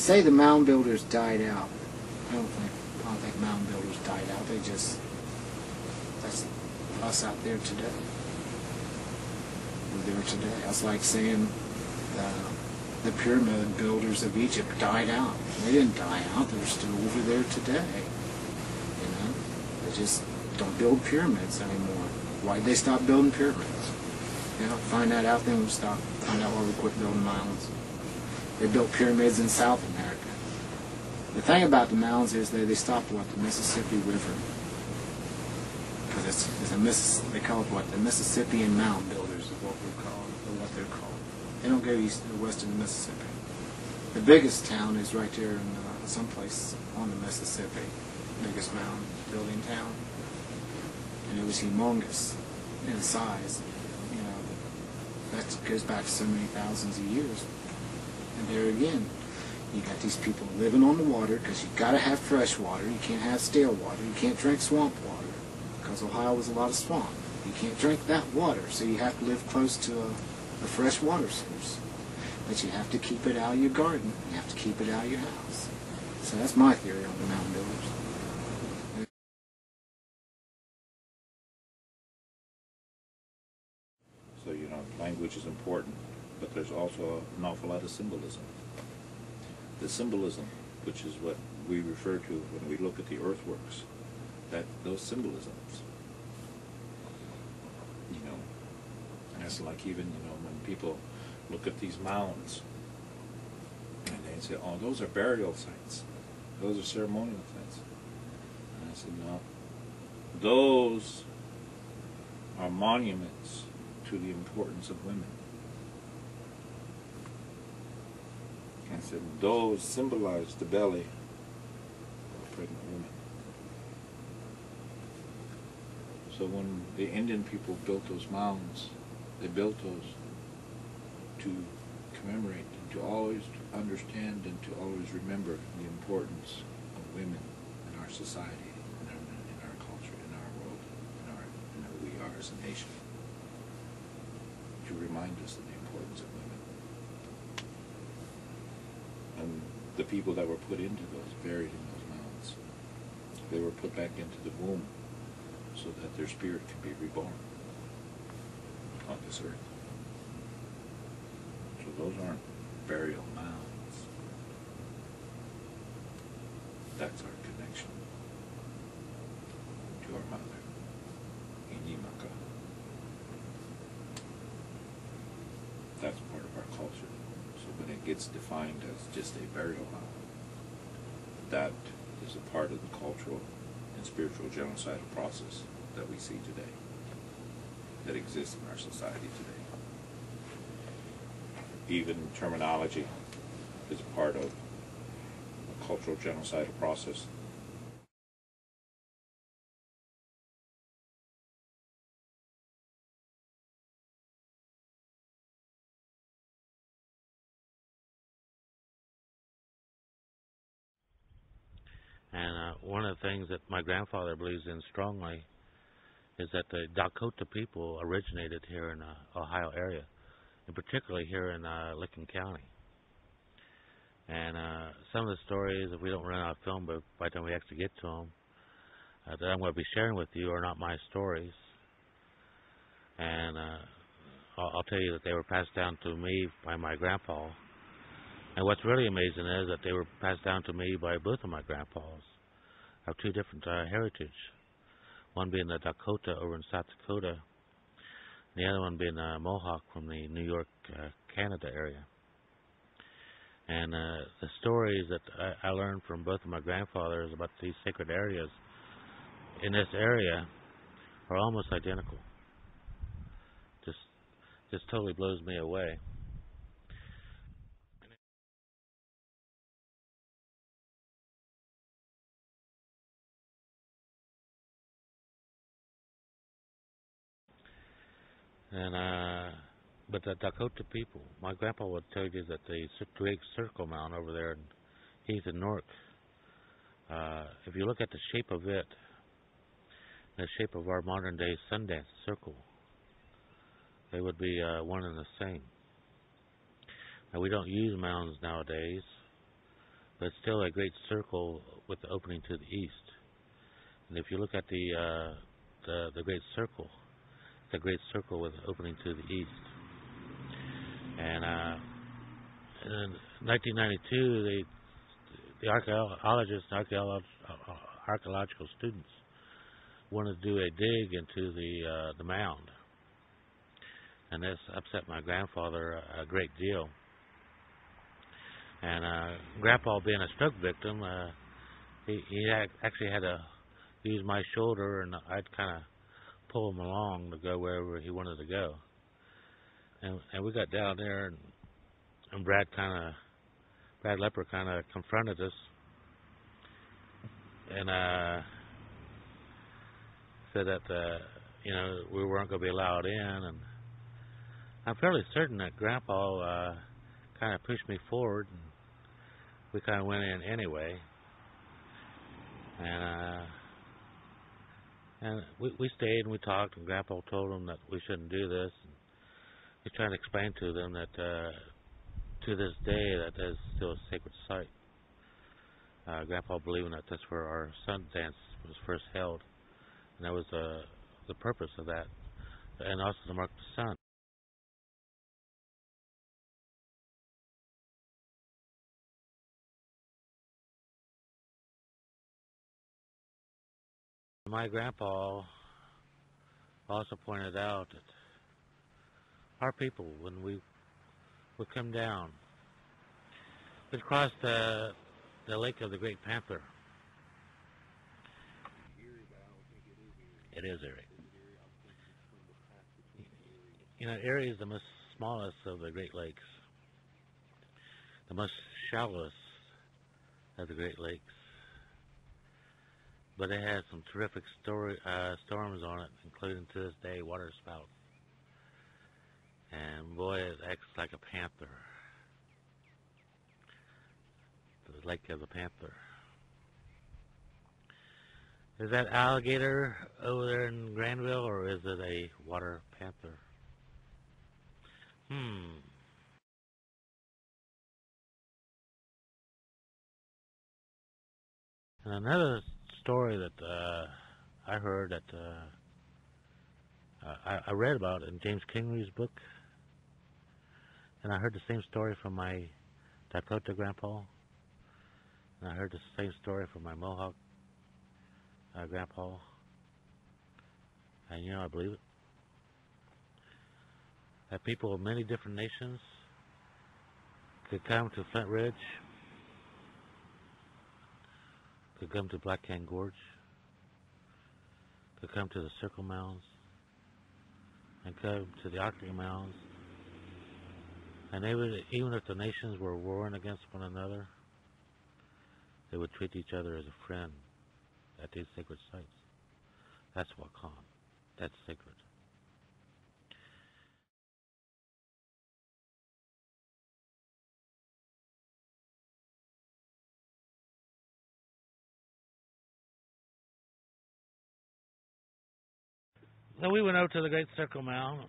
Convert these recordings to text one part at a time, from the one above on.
say the mound builders died out. I don't think mound builders died out. That's us out there today. We're there today. That's like saying the pyramid builders of Egypt died out. They didn't die out. They're still over there today. You know, they just don't build pyramids anymore. Why'd they stop building pyramids? You know, find that out, then we'll stop. Find out why we quit building mounds. They built pyramids in South America. The thing about the mounds is they stopped the Mississippi River. Because they call it the Mississippian mound builders is what we're called, or what they're called. They don't go east or west of the Mississippi. The biggest town is right there in someplace on the Mississippi. Biggest mound building town. And it was humongous in size. You know, that goes back so many thousands of years. And there again, you got these people living on the water because you got to have fresh water. You can't have stale water. You can't drink swamp water because Ohio was a lot of swamp. You can't drink that water, so you have to live close to a fresh water source. But you have to keep it out of your garden. You have to keep it out of your house. So that's my theory on the mound builders. So, you know, language is important, but there's also an awful lot of symbolism. The symbolism, which is what we refer to when we look at the earthworks, those symbolisms, you know, and it's like even, you know, when people look at these mounds, and they say, oh, those are burial sites, those are ceremonial sites. And I said, no, those are monuments to the importance of women. I said, those symbolize the belly of a pregnant woman. So when the Indian people built those mounds, they built those to commemorate, to always understand and to always remember the importance of women in our society, in our culture, in our world, in who we are as a nation. To remind us of the importance of women. And the people that were put into those, buried in those mounds, they were put back into the womb so that their spirit can be reborn on this earth. So those aren't burial mounds. That's our connection to our mother, Inimaka. That's part of our culture. So when it gets defined as just a burial mound, that is a part of the cultural and spiritual genocidal process that we see today, that exists in our society today. Even terminology is a part of a cultural genocidal process. And one of the things that my grandfather believes in strongly is that the Dakota people originated here in the Ohio area, and particularly here in Licking County. And some of the stories, if we don't run out of film by the time we actually get to them, that I'm going to be sharing with you are not my stories. And I'll tell you that they were passed down to me by my grandpa. And what's really amazing is that they were passed down to me by both of my grandpas of two different heritage. One being the Dakota over in South Dakota, and the other one being Mohawk from the New York, Canada area. And the stories that I learned from both of my grandfathers about these sacred areas in this area are almost identical. Just totally blows me away. And but the Dakota people, my grandpa would tell you that the Great Circle Mound over there in Heath and Newark, if you look at the shape of it, the shape of our modern day Sundance Circle, they would be one and the same. Now we don't use mounds nowadays, but it's still a great circle with the opening to the east. And if you look at the great circle, it's a great circle with an opening to the east. And in 1992, the archaeologists and archaeological students wanted to do a dig into the mound, and this upset my grandfather a great deal. And Grandpa, being a stroke victim, he actually had to use my shoulder, and I'd kind of pull him along to go wherever he wanted to go. And we got down there, and Brad Lepper kind of confronted us, and said that we weren't going to be allowed in. And I'm fairly certain that Grandpa kind of pushed me forward, and we kind of went in anyway. And we stayed and we talked, and Grandpa told them that we shouldn't do this. And he's trying to explain to them that to this day that is still a sacred site. Grandpa believing that that's where our sun dance was first held, and that was the purpose of that, and also to mark the sun. My grandpa also pointed out that our people, when we would come down, we'd cross the lake of the Great Panther. It is Erie. Erie is the most smallest of the Great Lakes, the most shallowest of the Great Lakes. But it has some terrific storms on it, including to this day waterspouts. And boy, it acts like a panther. The Lake of the Panther. Is that alligator over there in Granville, or is it a water panther? And another story that I heard that I read about in James Kingley's book, and I heard the same story from my Dakota grandpa, and I heard the same story from my Mohawk grandpa, and I believe it, that people of many different nations could come to Flint Ridge, could come to Black Can Gorge, could come to the Circle Mounds, and come to the Arctic Mounds, and they would, even if the nations were warring against one another, they would treat each other as a friend at these sacred sites. That's Wakan. That's sacred. So we went over to the Great Circle Mound,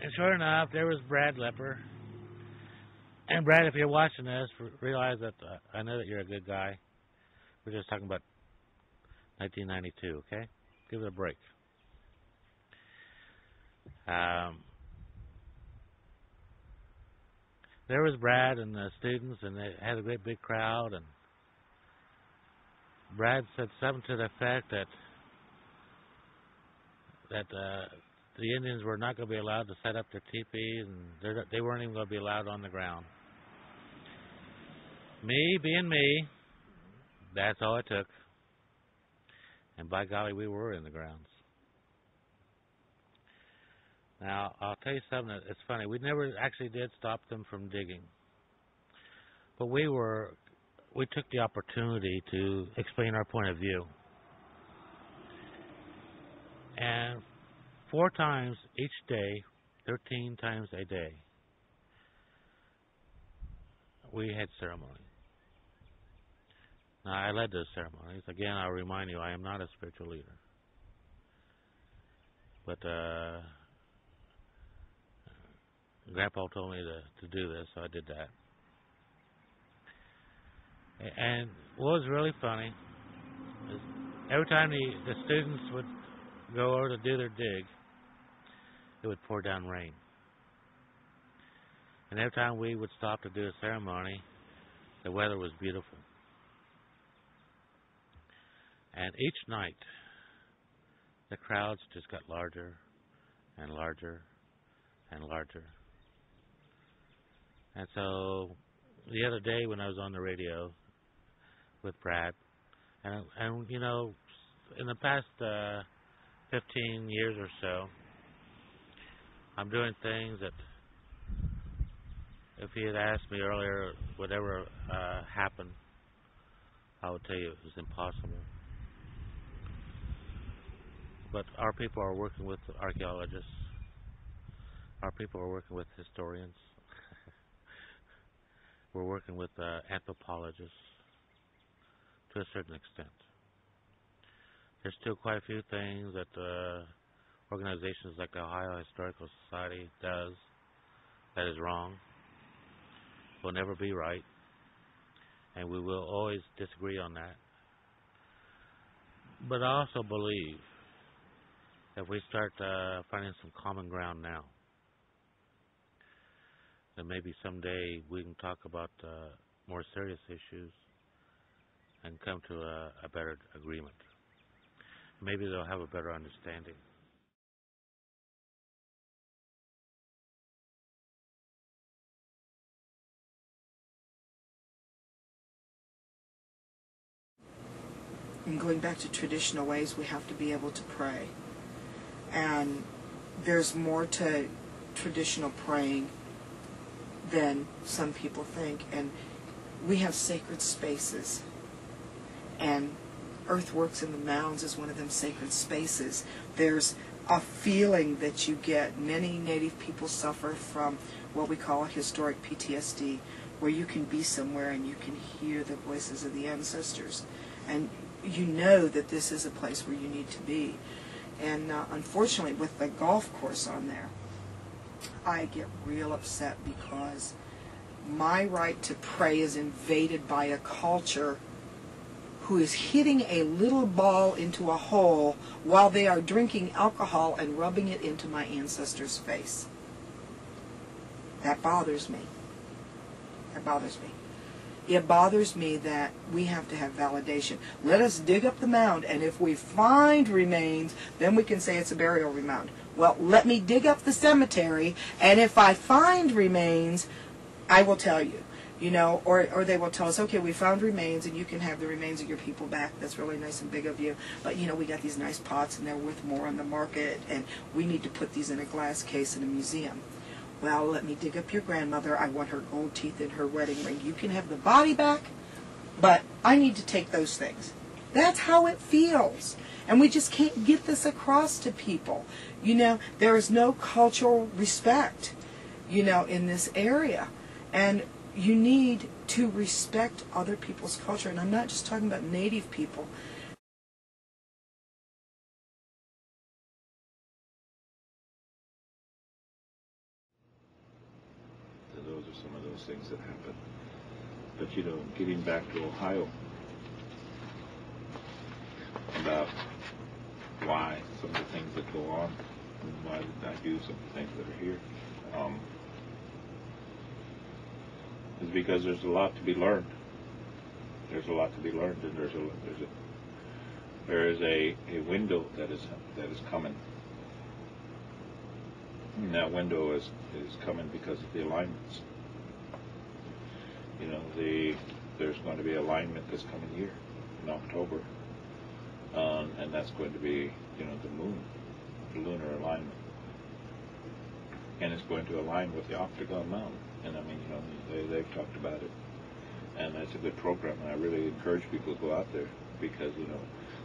and sure enough, there was Brad Lepper. And Brad, if you're watching this, realize that I know that you're a good guy. We're just talking about 1992, okay? Give it a break. There was Brad and the students, and they had a great big crowd, and Brad said something to the effect that the Indians were not going to be allowed to set up their teepees, and they weren't even going to be allowed on the ground. Me being me, that's all it took. And by golly, we were in the grounds. Now, I'll tell you something that it's funny. We never actually did stop them from digging. But we took the opportunity to explain our point of view. And 4 times each day, 13 times a day, we had ceremony. Now, I led those ceremonies. Again, I'll remind you, I am not a spiritual leader. But Grandpa told me to do this, so I did that. And what was really funny is every time the students would go over to do their dig, it would pour down rain. And every time we would stop to do a ceremony, the weather was beautiful. And each night, the crowds just got larger and larger and larger. And so the other day when I was on the radio with Brad, and you know, in the past 15 years or so, I'm doing things that if he had asked me earlier would ever happen, I would tell you it was impossible. But our people are working with archaeologists. Our people are working with historians. We're working with anthropologists to a certain extent. There's still quite a few things that organizations like the Ohio Historical Society does that is wrong, will never be right, and we will always disagree on that. But I also believe if we start finding some common ground now, then maybe someday we can talk about more serious issues and come to a better agreement. Maybe they'll have a better understanding. And going back to traditional ways, we have to be able to pray. And there's more to traditional praying than some people think. And we have sacred spaces. And Earthworks in the Mounds is one of them sacred spaces. There's a feeling that you get. Many Native people suffer from what we call historic PTSD, where you can be somewhere and you can hear the voices of the ancestors. And you know that this is a place where you need to be. And unfortunately, with the golf course on there, I get real upset because my right to pray is invaded by a culture who is hitting a little ball into a hole while they are drinking alcohol and rubbing it into my ancestor's face. That bothers me. That bothers me. It bothers me that we have to have validation. Let us dig up the mound, and if we find remains, then we can say it's a burial mound. Well, let me dig up the cemetery, and if I find remains, I will tell you. You know, or they will tell us, okay, we found remains, and you can have the remains of your people back. That's really nice and big of you. But, you know, we got these nice pots, and they're worth more on the market, and we need to put these in a glass case in a museum. Well, let me dig up your grandmother. I want her gold teeth in her wedding ring. You can have the body back, but I need to take those things. That's how it feels. And we just can't get this across to people. You know, there is no cultural respect, you know, in this area. And you need to respect other people's culture. And I'm not just talking about Native people. Those are some of those things that happen. But, you know, getting back to Ohio, about why some of the things that go on, and why did I do some of the things that are here, is because there's a lot to be learned. There's a lot to be learned, and there is a window that is coming. And that window is coming because of the alignments. You know, there's going to be alignment this coming year in October, and that's going to be, you know, the moon, the lunar alignment, and it's going to align with the octagon mound. And I mean, you know, they've talked about it, and that's a good program. And I really encourage people to go out there because, you know,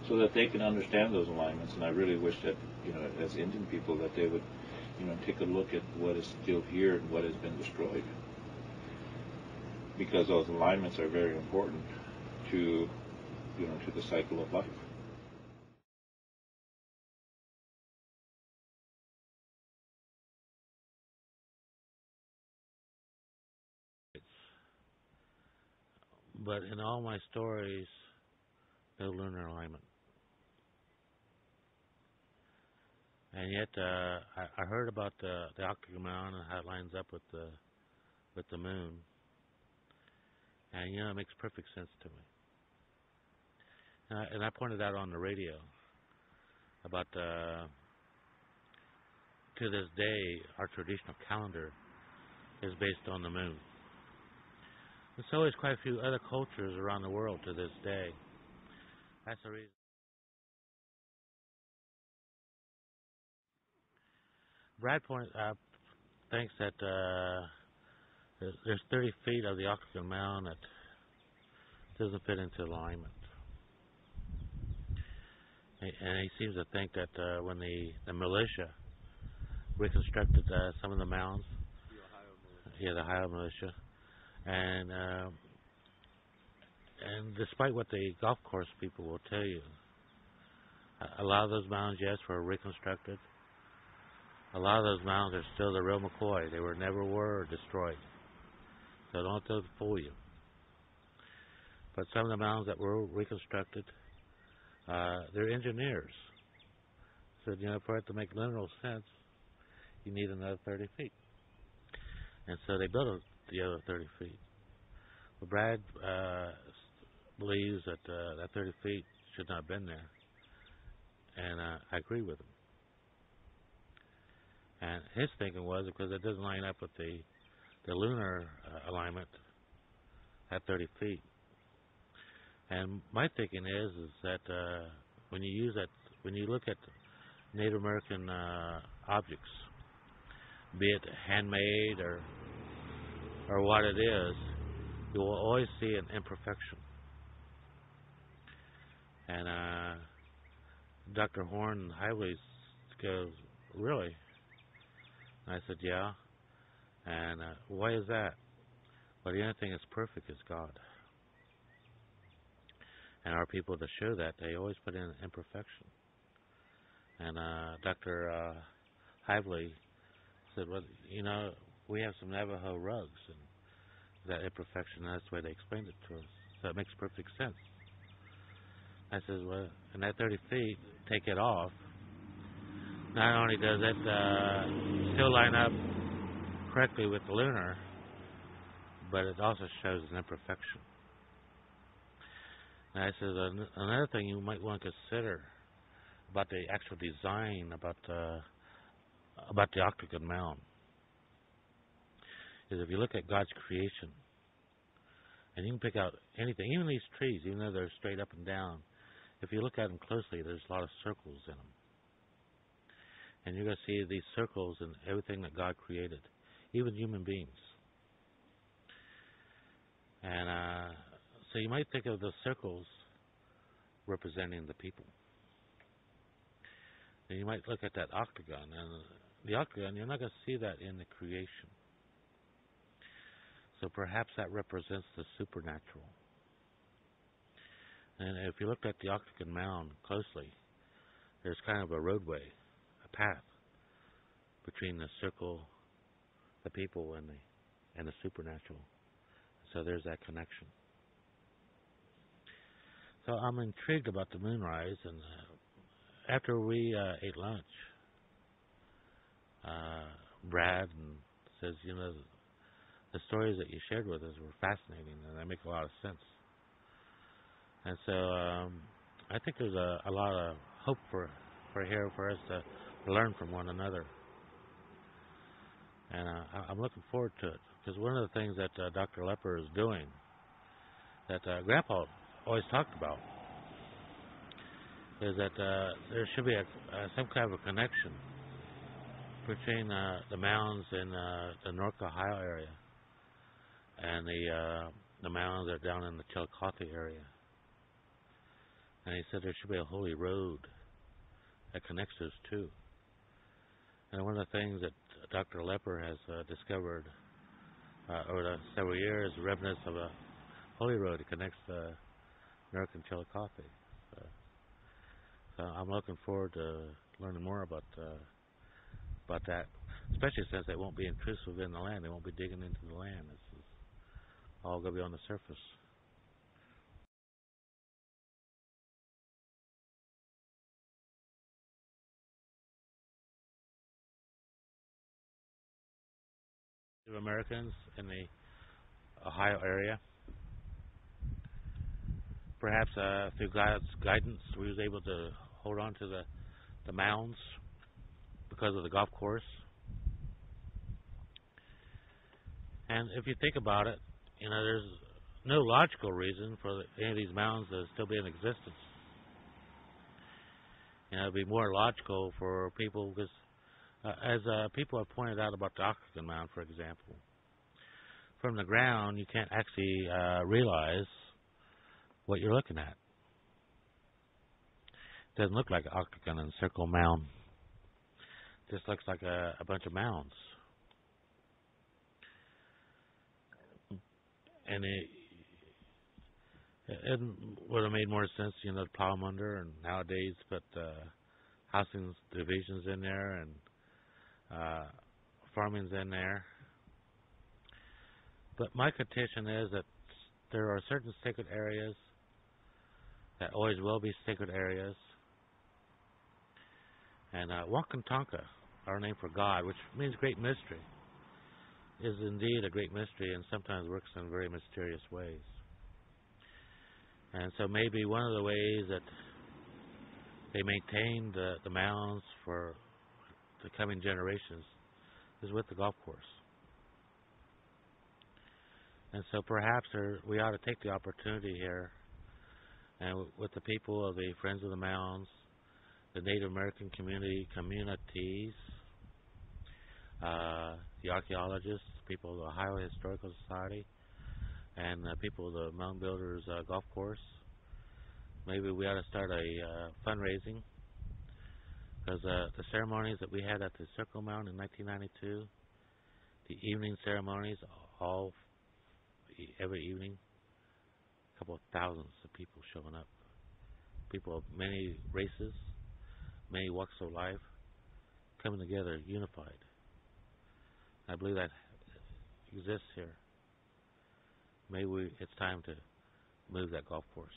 so that they can understand those alignments. And I really wish that, you know, as Indian people, that they would, you know, take a look at what is still here and what has been destroyed, because those alignments are very important to, you know, to the cycle of life. But in all my stories, no lunar alignment. And yet, I heard about the octagon mound and how it lines up with the moon, and it makes perfect sense to me. And I pointed out on the radio about to this day our traditional calendar is based on the moon. And so is quite a few other cultures around the world to this day. That's the reason. Brad thinks that there's 30 feet of the octagon mound that doesn't fit into alignment. And he seems to think that when the militia reconstructed some of the mounds, the Ohio militia, and despite what the golf course people will tell you, a lot of those mounds, yes, were reconstructed. A lot of those mounds are still the real McCoy. They never were destroyed. So don't let those fool you. But some of the mounds that were reconstructed, they're engineers. So, for it to make literal sense, you need another 30 feet. And so they built the other 30 feet. But Brad believes that that 30 feet should not have been there. And I agree with him. And his thinking was because it doesn't line up with the lunar alignment at 30 feet. And my thinking is that when you look at Native American objects, be it handmade or what it is, you will always see an imperfection. And Dr. Horn Hively goes, really? And I said, yeah. And why is that? Well, the only thing that's perfect is God. And our people to show that, they always put in imperfection. And Dr. Hively said, well, we have some Navajo rugs, and that imperfection, that's the way they explained it to us. So it makes perfect sense. I said, well, in that 30 feet, take it off. Not only does it still line up correctly with the lunar, but it also shows an imperfection. And I said, another thing you might want to consider about the actual design about the octagon mound is if you look at God's creation, and you can pick out anything, even these trees, even though they're straight up and down, if you look at them closely, there's a lot of circles in them. And you're going to see these circles in everything that God created, even human beings. And so you might think of the circles representing the people. And you might look at that octagon, and the octagon, you're not going to see that in the creation. So perhaps that represents the supernatural. And if you look at the octagon mound closely, there's kind of a roadway, a path between the circle, the people, and the supernatural. So there's that connection. So I'm intrigued about the moonrise, and after we ate lunch, Brad says, the stories that you shared with us were fascinating, and they make a lot of sense. And so I think there's a lot of hope for us to learn from one another. And I'm looking forward to it, because one of the things that Dr. Lepper is doing, that Grandpa always talked about, is that there should be some kind of a connection between the mounds in the North Ohio area and the mounds that are down in the Chillicothe area. And he said there should be a holy road that connects those two. And one of the things that Dr. Lepper has discovered over the several years, remnants of a holy road that connects the American Chillicothe. So I'm looking forward to learning more about that, especially since they won't be intrusive in the land. They won't be digging into the land. This is all going to be on the surface. Americans in the Ohio area. Perhaps through God's guidance, we was able to hold on to the mounds because of the golf course. And if you think about it, there's no logical reason for any of these mounds to still be in existence. It'd be more logical for people because, as people have pointed out about the Octagon Mound, for example, from the ground you can't actually realize what you're looking at. It doesn't look like an octagon and circle mound. It just looks like a bunch of mounds. And it would have made more sense, to plow them under, and nowadays put housing divisions in there and farming's in there. But my contention is that there are certain sacred areas that always will be sacred areas. And Wakantanka, our name for God, which means great mystery, is indeed a great mystery and sometimes works in very mysterious ways. And so maybe one of the ways that they maintain the mounds for the coming generations is with the golf course. And so perhaps we ought to take the opportunity here, and with the people of the Friends of the Mounds, the Native American communities, the archaeologists, people of the Ohio Historical Society, and people of the Mound Builders Golf Course. Maybe we ought to start a fundraising, because the ceremonies that we had at the Circle Mound in 1992, the evening ceremonies, every evening, a couple of thousands of people showing up. People of many races, many walks of life, coming together, unified. I believe that exists here. Maybe it's time to move that golf course.